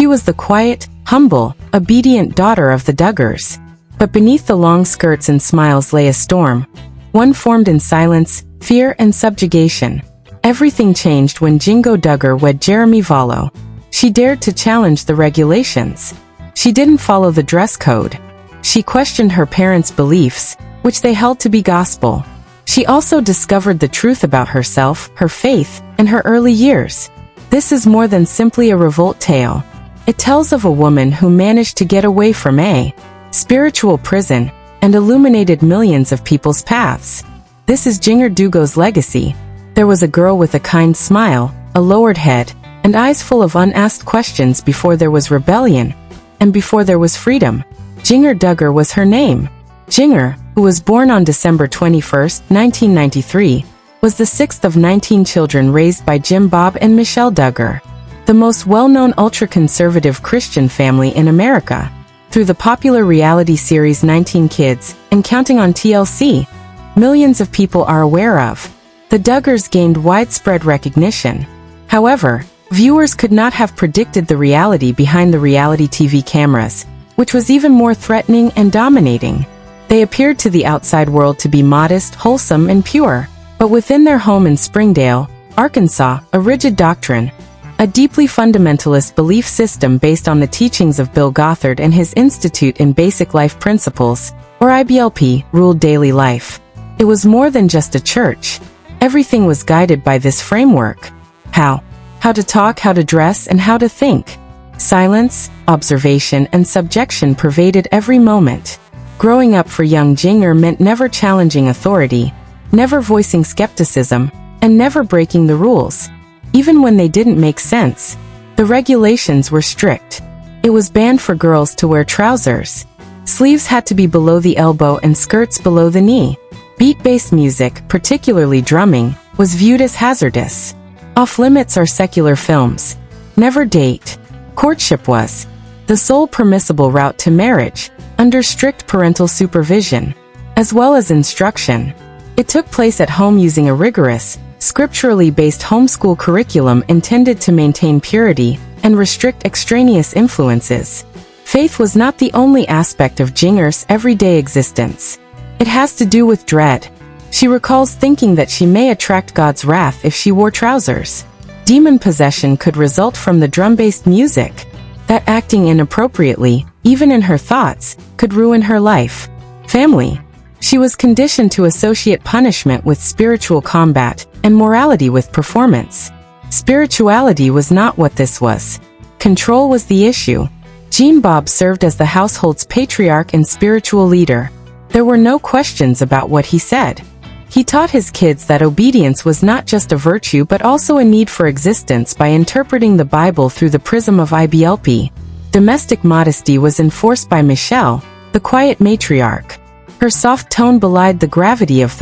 She was the quiet, humble, obedient daughter of the Duggars. But beneath the long skirts and smiles lay a storm, one formed in silence, fear and subjugation. Everything changed when Jinger Duggar wed Jeremy Vuolo. She dared to challenge the regulations. She didn't follow the dress code. She questioned her parents' beliefs, which they held to be gospel. She also discovered the truth about herself, her faith, and her early years. This is more than simply a revolt tale. It tells of a woman who managed to get away from a spiritual prison and illuminated millions of people's paths. This is Jinger Duggar's legacy. There was a girl with a kind smile, a lowered head, and eyes full of unasked questions before there was rebellion, and before there was freedom. Jinger Duggar was her name. Jinger, who was born on December 21, 1993, was the sixth of 19 children raised by Jim Bob and Michelle Duggar, the most well-known ultra-conservative Christian family in America. Through the popular reality series 19 Kids, and counting on TLC, millions of people are aware of. The Duggars gained widespread recognition. However, viewers could not have predicted the reality behind the reality TV cameras, which was even more threatening and dominating. They appeared to the outside world to be modest, wholesome, and pure, but within their home in Springdale, Arkansas, a rigid doctrine, a deeply fundamentalist belief system based on the teachings of Bill Gothard and his Institute in Basic Life Principles, or IBLP, ruled daily life. It was more than just a church. Everything was guided by this framework. How to talk, how to dress, and how to think. Silence, observation, and subjection pervaded every moment. Growing up for young Jinger meant never challenging authority, never voicing skepticism, and never breaking the rules. Even when they didn't make sense, the regulations were strict. It was banned for girls to wear trousers. Sleeves had to be below the elbow and skirts below the knee. Beat-based music, particularly drumming, was viewed as hazardous. Off-limits are secular films. Never date. Courtship was the sole permissible route to marriage, under strict parental supervision, as well as instruction. It took place at home using a rigorous, scripturally based homeschool curriculum intended to maintain purity and restrict extraneous influences. Faith was not the only aspect of Jinger's everyday existence. It has to do with dread. She recalls thinking that she may attract God's wrath if she wore trousers. Demon possession could result from the drum-based music. That acting inappropriately, even in her thoughts, could ruin her life. Family. She was conditioned to associate punishment with spiritual combat, and morality with performance. Spirituality was not what this was. Control was the issue. Gene Bob served as the household's patriarch and spiritual leader. There were no questions about what he said. He taught his kids that obedience was not just a virtue but also a need for existence by interpreting the Bible through the prism of IBLP. Domestic modesty was enforced by Michelle, the quiet matriarch. Her soft tone belied the gravity of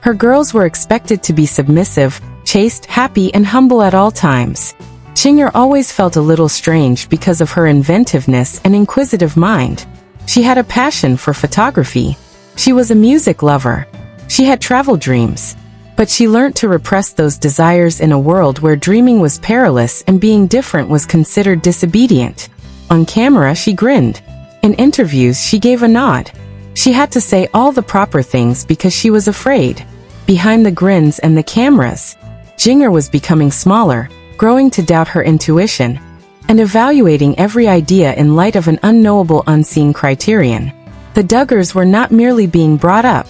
her girls were expected to be submissive, chaste, happy, and humble at all times. Jinger always felt a little strange because of her inventiveness and inquisitive mind. She had a passion for photography. She was a music lover. She had travel dreams. But she learned to repress those desires in a world where dreaming was perilous and being different was considered disobedient. On camera, she grinned. In interviews, she gave a nod. She had to say all the proper things because she was afraid. Behind the grins and the cameras, Jinger was becoming smaller, growing to doubt her intuition, and evaluating every idea in light of an unknowable unseen criterion. The Duggars were not merely being brought up.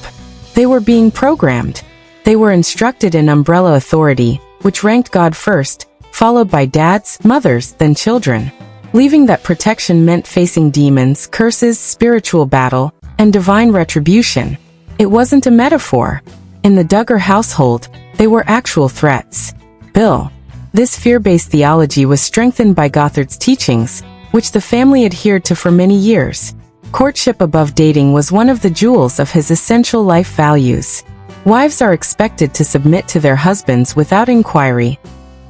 They were being programmed. They were instructed in umbrella authority, which ranked God first, followed by dads, mothers, then children. Leaving that protection meant facing demons, curses, spiritual battle, and divine retribution. It wasn't a metaphor. In the Duggar household, they were actual threats. Bill. This fear-based theology was strengthened by Gothard's teachings, which the family adhered to for many years. Courtship above dating was one of the jewels of his essential life values. Wives are expected to submit to their husbands without inquiry,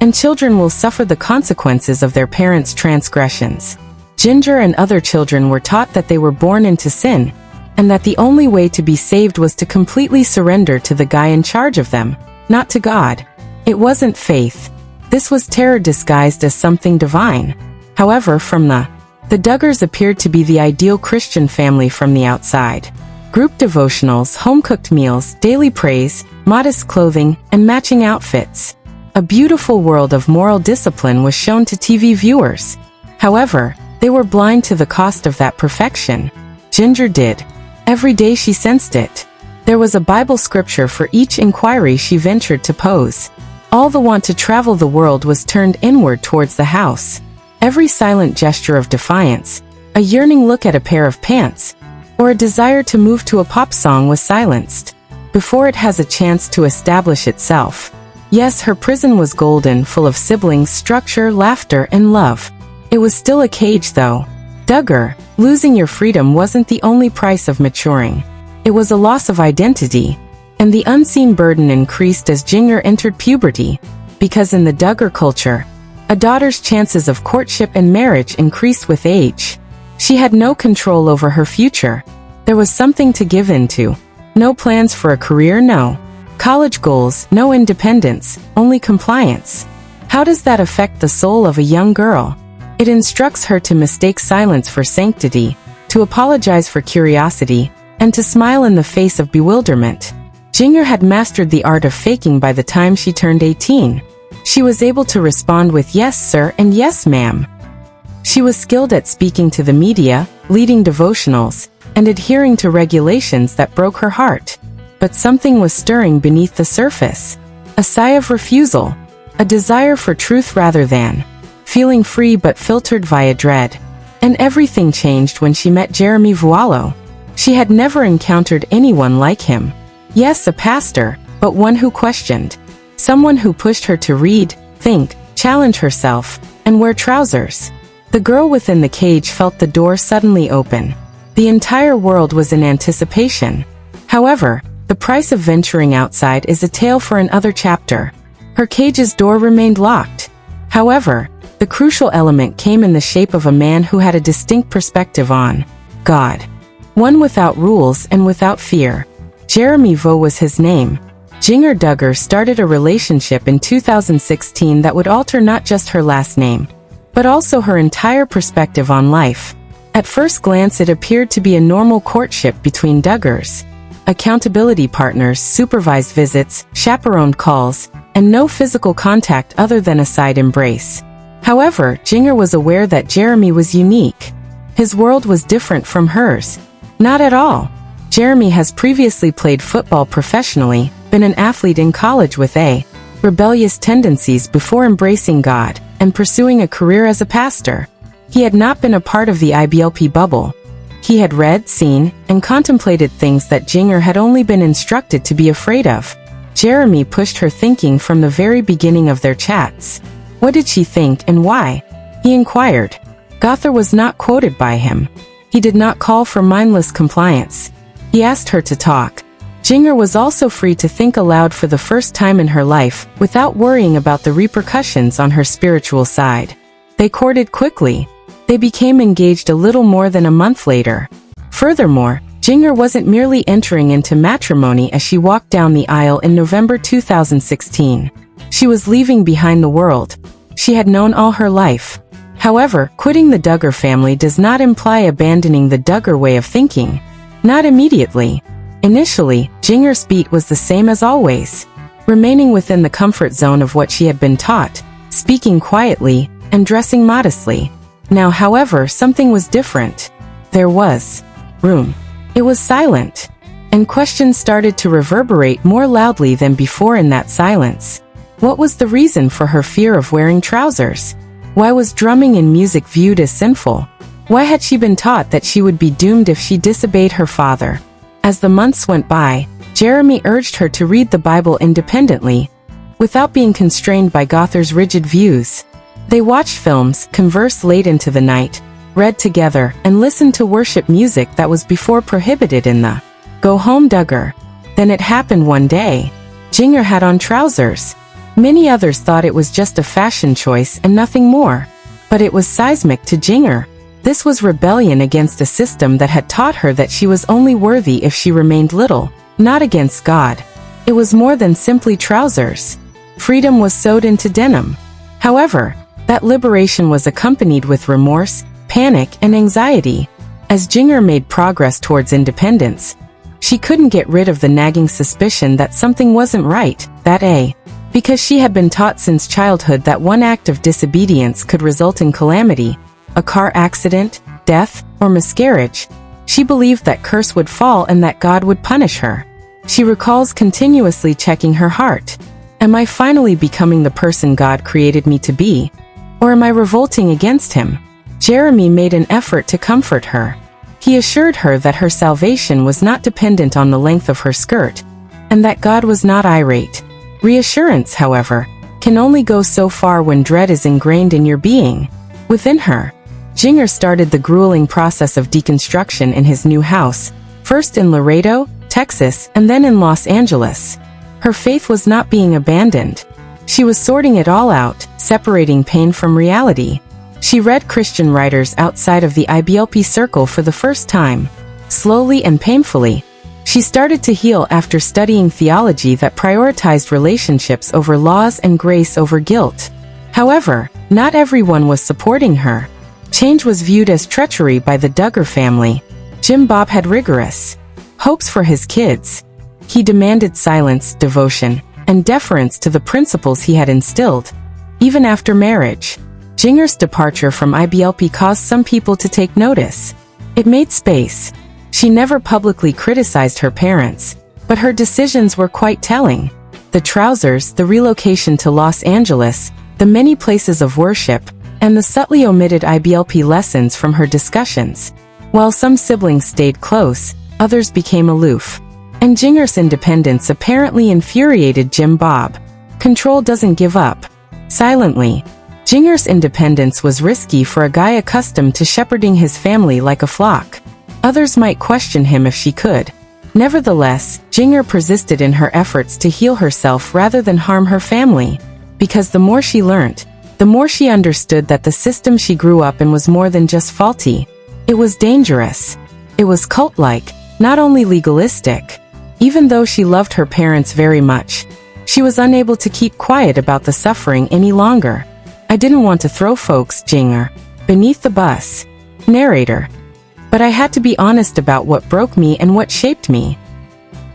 and children will suffer the consequences of their parents' transgressions. Jinger and other children were taught that they were born into sin, and that the only way to be saved was to completely surrender to the guy in charge of them, not to God. It wasn't faith. This was terror disguised as something divine. However, from the Duggars appeared to be the ideal Christian family from the outside. Group devotionals, home-cooked meals, daily praise, modest clothing, and matching outfits. A beautiful world of moral discipline was shown to TV viewers. However, they were blind to the cost of that perfection. Jinger did. Every day she sensed it. There was a Bible scripture for each inquiry she ventured to pose. All the want to travel the world was turned inward towards the house. Every silent gesture of defiance, a yearning look at a pair of pants, or a desire to move to a pop song was silenced before it has a chance to establish itself. Yes, her prison was golden, full of siblings, structure, laughter, and love. It was still a cage, though. Duggar, losing your freedom wasn't the only price of maturing. It was a loss of identity, and the unseen burden increased as Jinger entered puberty, because in the Duggar culture, a daughter's chances of courtship and marriage increased with age. She had no control over her future. There was something to give into. No plans for a career, no college goals, no independence, only compliance. How does that affect the soul of a young girl? It instructs her to mistake silence for sanctity, to apologize for curiosity, and to smile in the face of bewilderment. Jinger had mastered the art of faking by the time she turned 18. She was able to respond with yes, sir, and yes, ma'am. She was skilled at speaking to the media, leading devotionals, and adhering to regulations that broke her heart. But something was stirring beneath the surface. A sigh of refusal. A desire for truth rather than feeling free but filtered via dread. And everything changed when she met Jeremy Vuolo. She had never encountered anyone like him. Yes, a pastor, but one who questioned. Someone who pushed her to read, think, challenge herself, and wear trousers. The girl within the cage felt the door suddenly open. The entire world was in anticipation. However, the price of venturing outside is a tale for another chapter. Her cage's door remained locked. However, the crucial element came in the shape of a man who had a distinct perspective on God. One without rules and without fear. Jeremy Vo was his name. Jinger Duggar started a relationship in 2016 that would alter not just her last name, but also her entire perspective on life. At first glance, it appeared to be a normal courtship between Duggars. Accountability partners, supervised visits, chaperoned calls, and no physical contact other than a side embrace. However, Jinger was aware that Jeremy was unique. His world was different from hers. Not at all. Jeremy has previously played football professionally, been an athlete in college with rebellious tendencies before embracing God and pursuing a career as a pastor. He had not been a part of the IBLP bubble. He had read, seen, and contemplated things that Jinger had only been instructed to be afraid of. Jeremy pushed her thinking from the very beginning of their chats. What did she think and why? He inquired. Gothar was not quoted by him. He did not call for mindless compliance. He asked her to talk. Jinger was also free to think aloud for the first time in her life, without worrying about the repercussions on her spiritual side. They courted quickly. They became engaged a little more than a month later. Furthermore, Jinger wasn't merely entering into matrimony as she walked down the aisle in November 2016. She was leaving behind the world she had known all her life. However, quitting the Duggar family does not imply abandoning the Duggar way of thinking. Not immediately. Initially, Jinger's beat was the same as always, remaining within the comfort zone of what she had been taught, speaking quietly, and dressing modestly. Now, however, something was different. There was room. It was silent, and questions started to reverberate more loudly than before in that silence. What was the reason for her fear of wearing trousers? Why was drumming in music viewed as sinful? Why had she been taught that she would be doomed if she disobeyed her father? As the months went by, Jeremy urged her to read the Bible independently, without being constrained by Gothar's rigid views. They watched films, conversed late into the night, read together, and listened to worship music that was before prohibited in the Go Home Duggar. Then it happened one day. Jinger had on trousers. Many others thought it was just a fashion choice and nothing more. But it was seismic to Jinger. This was rebellion against a system that had taught her that she was only worthy if she remained little, not against God. It was more than simply trousers. Freedom was sewed into denim. However, That liberation was accompanied with remorse, panic, and anxiety. As Jinger made progress towards independence, she couldn't get rid of the nagging suspicion that something wasn't right, because she had been taught since childhood that one act of disobedience could result in calamity, a car accident, death, or miscarriage. She believed that curse would fall and that God would punish her. She recalls continuously checking her heart. Am I finally becoming the person God created me to be? Or am I revolting against him? Jeremy made an effort to comfort her. He assured her that her salvation was not dependent on the length of her skirt, and that God was not irate. Reassurance, however, can only go so far when dread is ingrained in your being. Within her, Jinger started the grueling process of deconstruction in his new house, first in Laredo, Texas, and then in Los Angeles. Her faith was not being abandoned. She was sorting it all out, separating pain from reality. She read Christian writers outside of the IBLP circle for the first time. Slowly and painfully, she started to heal after studying theology that prioritized relationships over laws and grace over guilt. However, not everyone was supporting her. Change was viewed as treachery by the Duggar family. Jim Bob had rigorous hopes for his kids. He demanded silence, devotion, and deference to the principles he had instilled. Even after marriage, Jinger's departure from IBLP caused some people to take notice. It made space. She never publicly criticized her parents, but her decisions were quite telling. The trousers, the relocation to Los Angeles, the many places of worship, and the subtly omitted IBLP lessons from her discussions. While some siblings stayed close, others became aloof. And Jinger's independence apparently infuriated Jim Bob. Control doesn't give up. Silently, Jinger's independence was risky for a guy accustomed to shepherding his family like a flock. Others might question him if she could. Nevertheless, Jinger persisted in her efforts to heal herself rather than harm her family. Because the more she learned, the more she understood that the system she grew up in was more than just faulty. It was dangerous. It was cult-like, not only legalistic. Even though she loved her parents very much, she was unable to keep quiet about the suffering any longer. I didn't want to throw folks, Jinger, beneath the bus. Narrator. But I had to be honest about what broke me and what shaped me.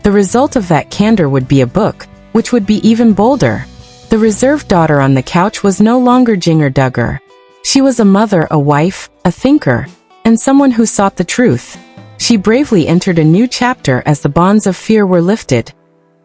The result of that candor would be a book, which would be even bolder. The reserved daughter on the couch was no longer Jinger Duggar. She was a mother, a wife, a thinker, and someone who sought the truth. She bravely entered a new chapter as the bonds of fear were lifted,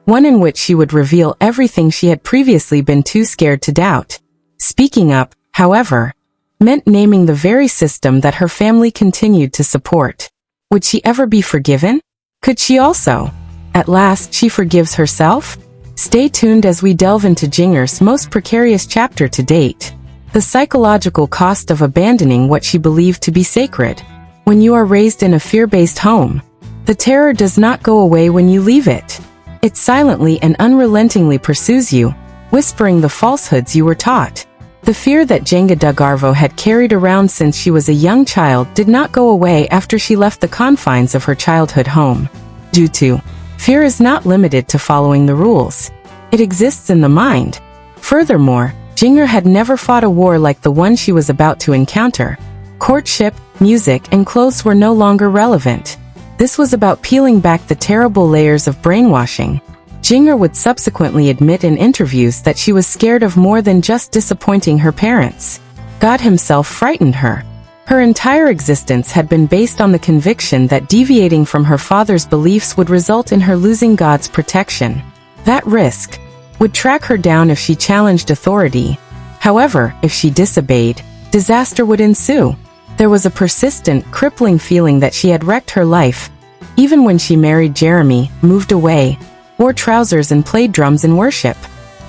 one in which she would reveal everything she had previously been too scared to doubt. Speaking up, however, meant naming the very system that her family continued to support. Would she ever be forgiven? Could she also? At last, she forgives herself? Stay tuned as we delve into Jinger's most precarious chapter to date. The psychological cost of abandoning what she believed to be sacred. When you are raised in a fear-based home, the terror does not go away when you leave it. It silently and unrelentingly pursues you, whispering the falsehoods you were taught. The fear that Jinger Duggar had carried around since she was a young child did not go away after she left the confines of her childhood home. Due to fear is not limited to following the rules. It exists in the mind. Furthermore, Jinger had never fought a war like the one she was about to encounter. Courtship, music, and clothes were no longer relevant. This was about peeling back the terrible layers of brainwashing. Jinger would subsequently admit in interviews that she was scared of more than just disappointing her parents. God himself frightened her. Her entire existence had been based on the conviction that deviating from her father's beliefs would result in her losing God's protection. That risk would track her down if she challenged authority. However, if she disobeyed, disaster would ensue. There was a persistent, crippling feeling that she had wrecked her life. Even when she married Jeremy, moved away, wore trousers and played drums in worship,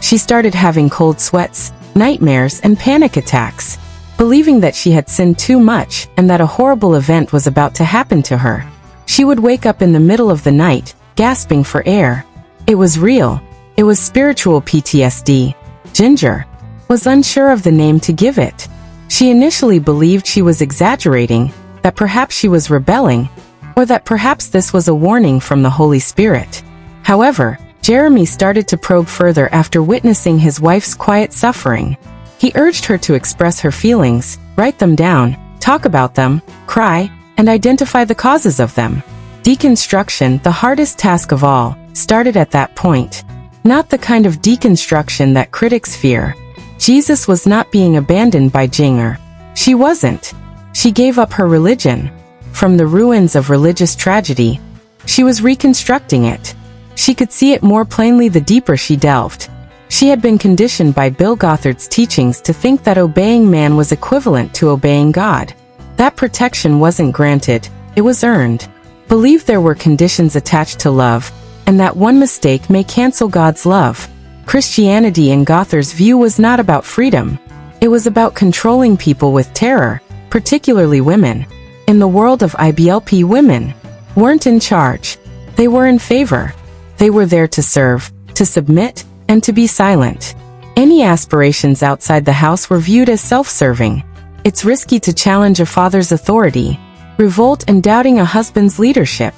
she started having cold sweats, nightmares, and panic attacks, believing that she had sinned too much and that a horrible event was about to happen to her. She would wake up in the middle of the night, gasping for air. It was real. It was spiritual PTSD. Jinger was unsure of the name to give it. She initially believed she was exaggerating, that perhaps she was rebelling, or that perhaps this was a warning from the Holy Spirit. However, Jeremy started to probe further after witnessing his wife's quiet suffering. He urged her to express her feelings, write them down, talk about them, cry, and identify the causes of them. Deconstruction, the hardest task of all, started at that point. Not the kind of deconstruction that critics fear. Jesus was not being abandoned by Jinger. She wasn't. She gave up her religion. From the ruins of religious tragedy, she was reconstructing it. She could see it more plainly the deeper she delved. She had been conditioned by Bill Gothard's teachings to think that obeying man was equivalent to obeying God. That protection wasn't granted, it was earned. Believed there were conditions attached to love, and that one mistake may cancel God's love. Christianity in Gothar's view was not about freedom. It was about controlling people with terror, particularly women. In the world of IBLP, women weren't in charge. They were in favor. They were there to serve, to submit, and to be silent. Any aspirations outside the house were viewed as self-serving. It's risky to challenge a father's authority, revolt and doubting a husband's leadership.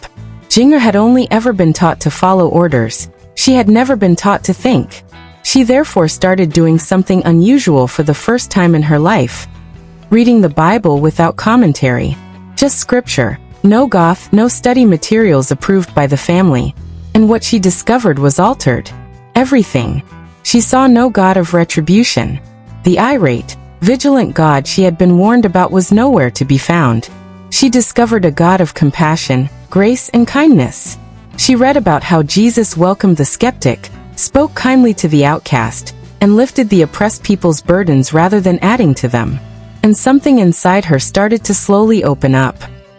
Jinger had only ever been taught to follow orders. She had never been taught to think. She therefore started doing something unusual for the first time in her life. Reading the Bible without commentary. Just scripture. No goth, no study materials approved by the family. And what she discovered was altered. Everything. She saw no God of retribution. The irate, vigilant God she had been warned about was nowhere to be found. She discovered a God of compassion, grace, and kindness. She read about how Jesus welcomed the skeptic, spoke kindly to the outcast, and lifted the oppressed people's burdens rather than adding to them. And something inside her started to slowly open up.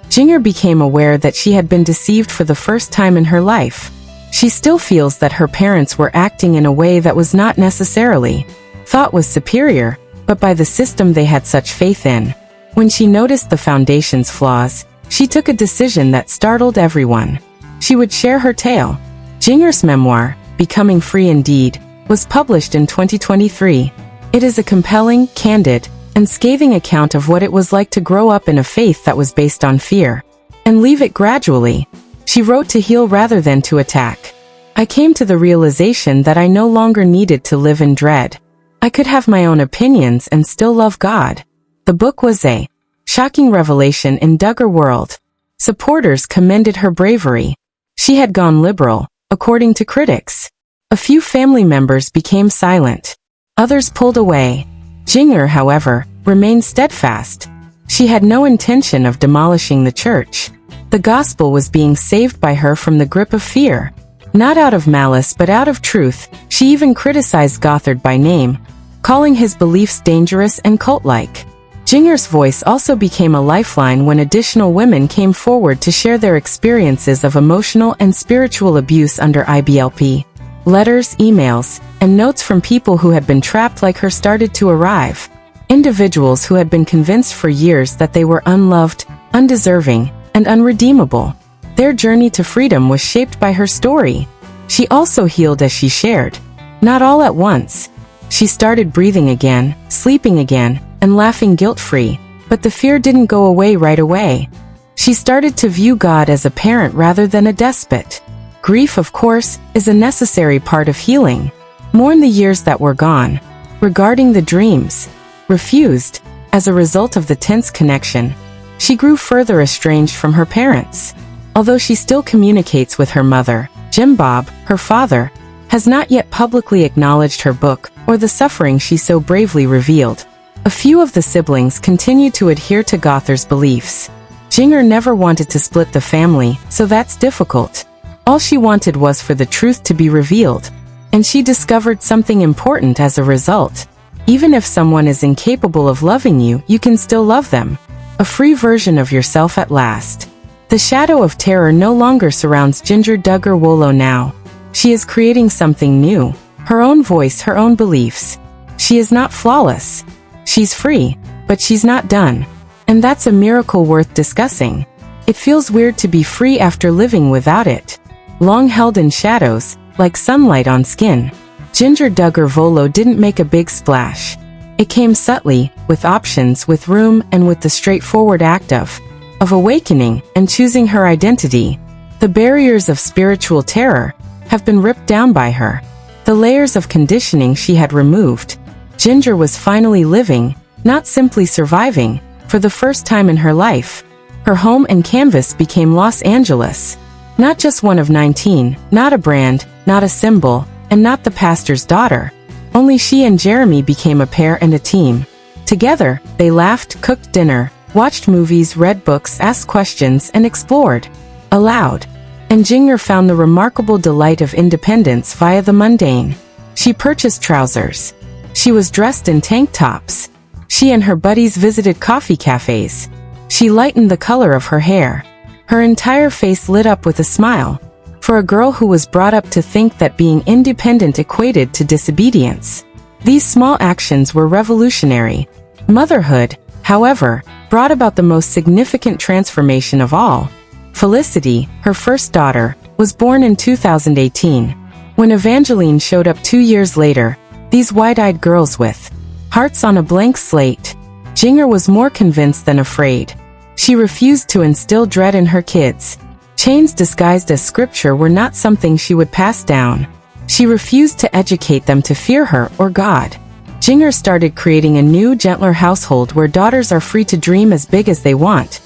Jinger became aware that she had been deceived for the first time in her life. She still feels that her parents were acting in a way that was not necessarily thought was superior, but by the system they had such faith in. When she noticed the foundation's flaws, she took a decision that startled everyone. She would share her tale. Jinger's memoir, Becoming Free Indeed, was published in 2023. It is a compelling, candid, and scathing account of what it was like to grow up in a faith that was based on fear, and leave it gradually. She wrote to heal rather than to attack. I came to the realization that I no longer needed to live in dread. I could have my own opinions and still love God. The book was a shocking revelation in Duggar world. Supporters commended her bravery. She had gone liberal, according to critics. A few family members became silent. Others pulled away. Jinger, however, remained steadfast. She had no intention of demolishing the church. The gospel was being saved by her from the grip of fear. Not out of malice but out of truth, she even criticized Gothard by name, calling his beliefs dangerous and cult-like. Jinger's voice also became a lifeline when additional women came forward to share their experiences of emotional and spiritual abuse under IBLP. Letters, emails, and notes from people who had been trapped like her started to arrive. Individuals who had been convinced for years that they were unloved, undeserving, and unredeemable. Their journey to freedom was shaped by her story. She also healed as she shared. Not all at once. She started breathing again, sleeping again, and laughing guilt-free, but the fear didn't go away right away. She started to view God as a parent rather than a despot. Grief, of course, is a necessary part of healing. Mourn the years that were gone. Regarding the dreams, refused, as a result of the tense connection, she grew further estranged from her parents. Although she still communicates with her mother, Jim Bob, her father, has not yet publicly acknowledged her book or the suffering she so bravely revealed. A few of the siblings continue to adhere to Gothar's beliefs. Jinger never wanted to split the family, so that's difficult. All she wanted was for the truth to be revealed. And she discovered something important as a result. Even if someone is incapable of loving you, you can still love them. A free version of yourself at last. The shadow of terror no longer surrounds Jinger Duggar Vuolo now. She is creating something new. Her own voice, her own beliefs. She is not flawless. She's free, but she's not done. And that's a miracle worth discussing. It feels weird to be free after living without it. Long held in shadows, like sunlight on skin. Jinger Duggar Vuolo didn't make a big splash. It came subtly, with options, with room, and with the straightforward act of awakening and choosing her identity. The barriers of spiritual terror have been ripped down by her. The layers of conditioning she had removed. Jinger was finally living, not simply surviving, for the first time in her life. Her home and canvas became Los Angeles. Not just one of 19, not a brand, not a symbol, and not the pastor's daughter. Only she and Jeremy became a pair and a team. Together, they laughed, cooked dinner, watched movies, read books, asked questions, and explored. Aloud. And Jinger found the remarkable delight of independence via the mundane. She purchased trousers. She was dressed in tank tops. She and her buddies visited coffee cafes. She lightened the color of her hair. Her entire face lit up with a smile. For a girl who was brought up to think that being independent equated to disobedience. These small actions were revolutionary. Motherhood, however, brought about the most significant transformation of all. Felicity, her first daughter, was born in 2018. When Evangeline showed up 2 years later, these wide-eyed girls with hearts on a blank slate, Jinger was more convinced than afraid. She refused to instill dread in her kids. Chains disguised as scripture were not something she would pass down. She refused to educate them to fear her or God. Jinger started creating a new, gentler household where daughters are free to dream as big as they want,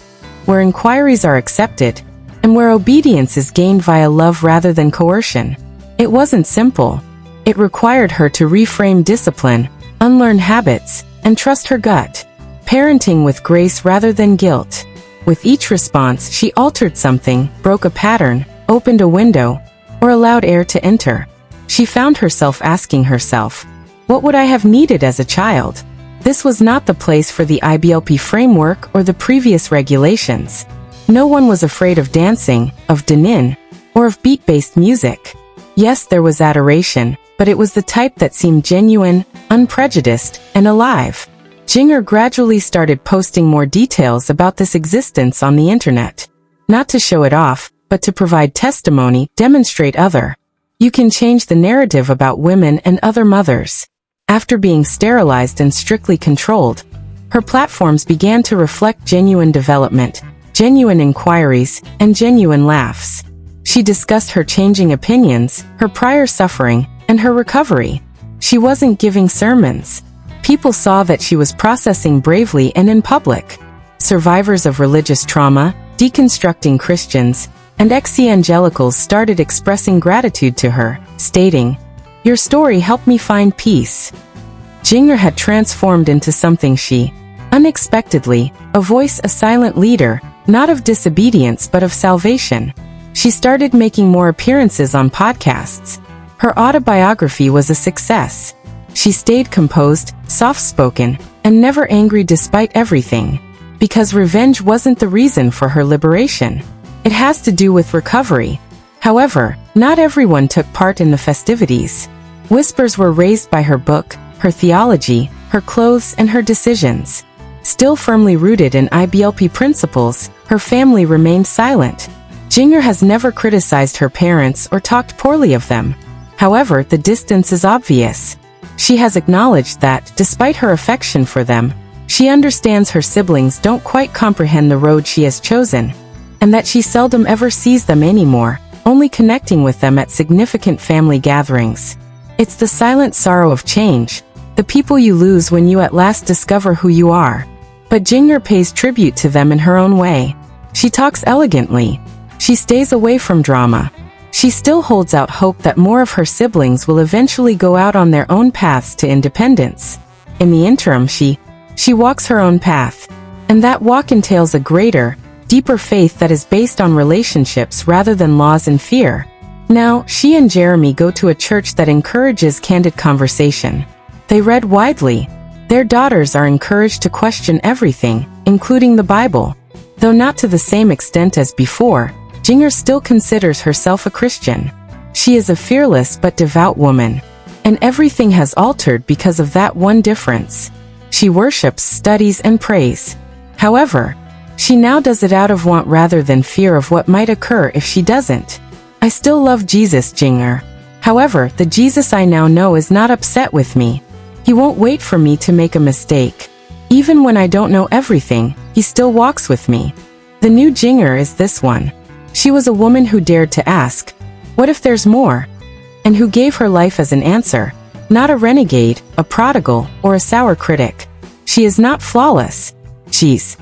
where inquiries are accepted, and where obedience is gained via love rather than coercion. It wasn't simple. It required her to reframe discipline, unlearn habits, and trust her gut. Parenting with grace rather than guilt. With each response, she altered something, broke a pattern, opened a window, or allowed air to enter. She found herself asking herself, what would I have needed as a child? This was not the place for the IBLP framework or the previous regulations. No one was afraid of dancing, of denim, or of beat-based music. Yes, there was adoration, but it was the type that seemed genuine, unprejudiced, and alive. Jinger gradually started posting more details about this existence on the internet. Not to show it off, but to provide testimony, demonstrate other. You can change the narrative about women and other mothers. After being sterilized and strictly controlled, her platforms began to reflect genuine development, genuine inquiries, and genuine laughs. She discussed her changing opinions, her prior suffering, and her recovery. She wasn't giving sermons. People saw that she was processing bravely and in public. Survivors of religious trauma, deconstructing Christians, and ex-evangelicals started expressing gratitude to her, stating, "Your story helped me find peace." Jinger had transformed into something unexpectedly, a voice, a silent leader, not of disobedience but of salvation. She started making more appearances on podcasts. Her autobiography was a success. She stayed composed, soft-spoken, and never angry despite everything. Because revenge wasn't the reason for her liberation. It has to do with recovery. However, not everyone took part in the festivities. Whispers were raised by her book, her theology, her clothes, and her decisions. Still firmly rooted in IBLP principles, her family remained silent. Jinger has never criticized her parents or talked poorly of them. However, the distance is obvious. She has acknowledged that, despite her affection for them, she understands her siblings don't quite comprehend the road she has chosen, and that she seldom ever sees them anymore, only connecting with them at significant family gatherings. It's the silent sorrow of change, the people you lose when you at last discover who you are. But Jinger pays tribute to them in her own way. She talks elegantly. She stays away from drama. She still holds out hope that more of her siblings will eventually go out on their own paths to independence. In the interim, she walks her own path. And that walk entails a greater, deeper faith that is based on relationships rather than laws and fear. Now, she and Jeremy go to a church that encourages candid conversation. They read widely. Their daughters are encouraged to question everything, including the Bible. Though not to the same extent as before, Jinger still considers herself a Christian. She is a fearless but devout woman. And everything has altered because of that one difference. She worships, studies, and prays. However, she now does it out of want rather than fear of what might occur if she doesn't. I still love Jesus, Jinger. However, the Jesus I now know is not upset with me. He won't wait for me to make a mistake. Even when I don't know everything, he still walks with me. The new Jinger is this one. She was a woman who dared to ask, what if there's more? And who gave her life as an answer, Not a renegade, a prodigal, or a sour critic. She is not flawless. She's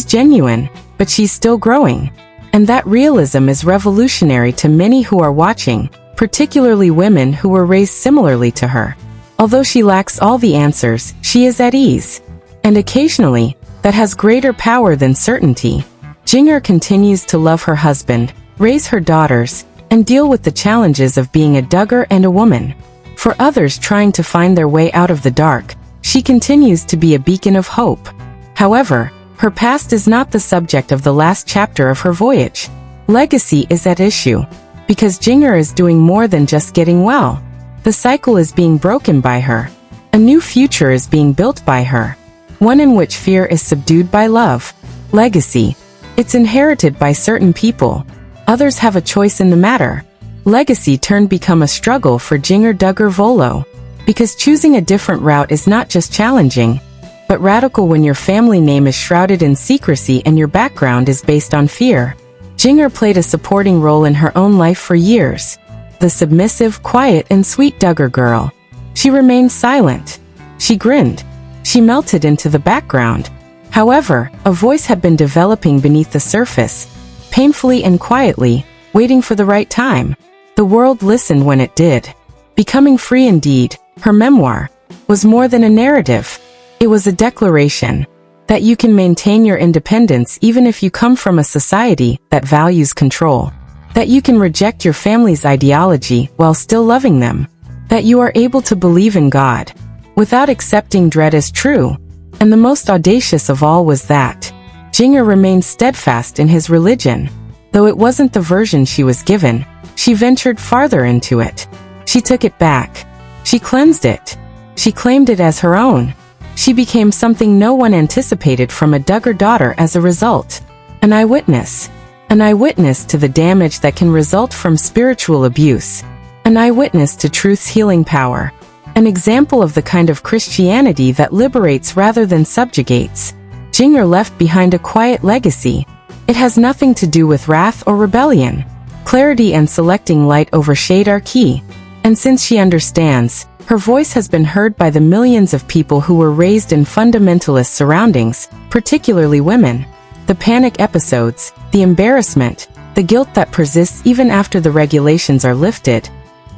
genuine, but she's still growing. And that realism is revolutionary to many who are watching, particularly women who were raised similarly to her. Although she lacks all the answers, she is at ease. And occasionally, that has greater power than certainty. Jinger continues to love her husband, raise her daughters, and deal with the challenges of being a Duggar and a woman. For others trying to find their way out of the dark, she continues to be a beacon of hope. However, her past is not the subject of the last chapter of her voyage. Legacy is at issue, because Jinger is doing more than just getting well. The cycle is being broken by her. A new future is being built by her. One in which fear is subdued by love. Legacy. It's inherited by certain people. Others have a choice in the matter. Legacy turned become a struggle for Jinger Duggar Vuolo. Because choosing a different route is not just challenging, but radical when your family name is shrouded in secrecy and your background is based on fear. Jinger played a supporting role in her own life for years. The submissive, quiet, and sweet Duggar girl. She remained silent. She grinned. She melted into the background. However, a voice had been developing beneath the surface, painfully and quietly, waiting for the right time. The world listened when it did. Becoming Free Indeed, her memoir, was more than a narrative. It was a declaration that you can maintain your independence even if you come from a society that values control. That you can reject your family's ideology while still loving them. That you are able to believe in God without accepting dread as true. And the most audacious of all was that Jinger remained steadfast in his religion. Though it wasn't the version she was given, she ventured farther into it. She took it back. She cleansed it. She claimed it as her own. She became something no one anticipated from a Duggar daughter as a result. An eyewitness. An eyewitness to the damage that can result from spiritual abuse. An eyewitness to truth's healing power. An example of the kind of Christianity that liberates rather than subjugates. Jinger left behind a quiet legacy. It has nothing to do with wrath or rebellion. Clarity and selecting light over shade are key. And since she understands, her voice has been heard by the millions of people who were raised in fundamentalist surroundings, particularly women. The panic episodes, the embarrassment, the guilt that persists even after the regulations are lifted,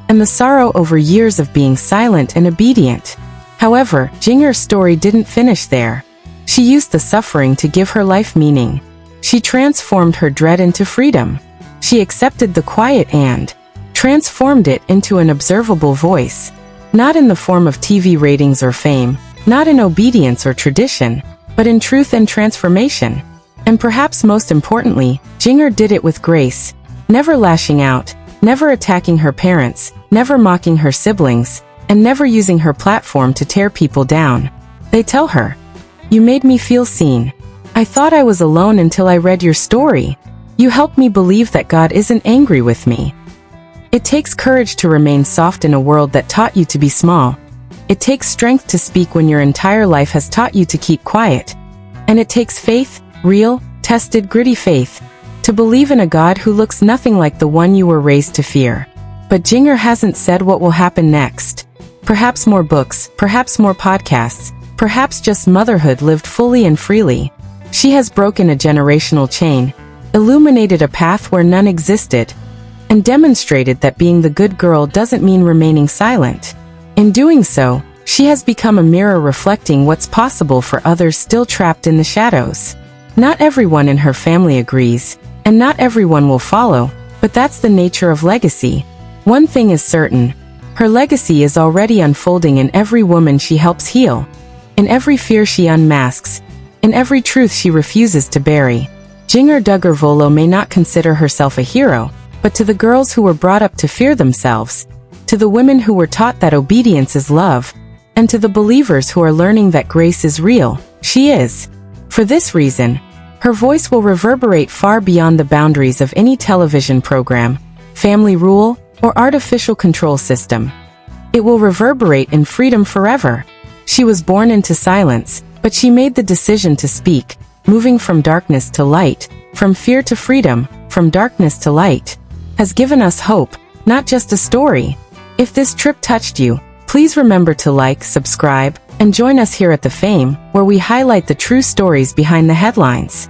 and the sorrow over years of being silent and obedient. However, Jinger's story didn't finish there. She used the suffering to give her life meaning. She transformed her dread into freedom. She accepted the quiet and transformed it into an observable voice. Not in the form of TV ratings or fame, not in obedience or tradition, but in truth and transformation. And perhaps most importantly, Jinger did it with grace, never lashing out, never attacking her parents, never mocking her siblings, and never using her platform to tear people down. They tell her, "You made me feel seen. I thought I was alone until I read your story. You helped me believe that God isn't angry with me." It takes courage to remain soft in a world that taught you to be small. It takes strength to speak when your entire life has taught you to keep quiet. And it takes faith, real, tested, gritty faith, to believe in a God who looks nothing like the one you were raised to fear. But Jinger hasn't said what will happen next. Perhaps more books, perhaps more podcasts, perhaps just motherhood lived fully and freely. She has broken a generational chain, illuminated a path where none existed, and demonstrated that being the good girl doesn't mean remaining silent. In doing so, she has become a mirror reflecting what's possible for others still trapped in the shadows. Not everyone in her family agrees, and not everyone will follow, but that's the nature of legacy. One thing is certain, her legacy is already unfolding in every woman she helps heal, in every fear she unmasks, in every truth she refuses to bury. Jinger Duggar Vuolo may not consider herself a hero, but to the girls who were brought up to fear themselves, to the women who were taught that obedience is love, and to the believers who are learning that grace is real, she is. For this reason, her voice will reverberate far beyond the boundaries of any television program, family rule, or artificial control system. It will reverberate in freedom forever. She was born into silence, but she made the decision to speak, moving from darkness to light, from fear to freedom, from darkness to light. Has given us hope, not just a story. If this trip touched you, please Please remember to like, subscribe, and join us here at The Fame, where we highlight the true stories behind the headlines.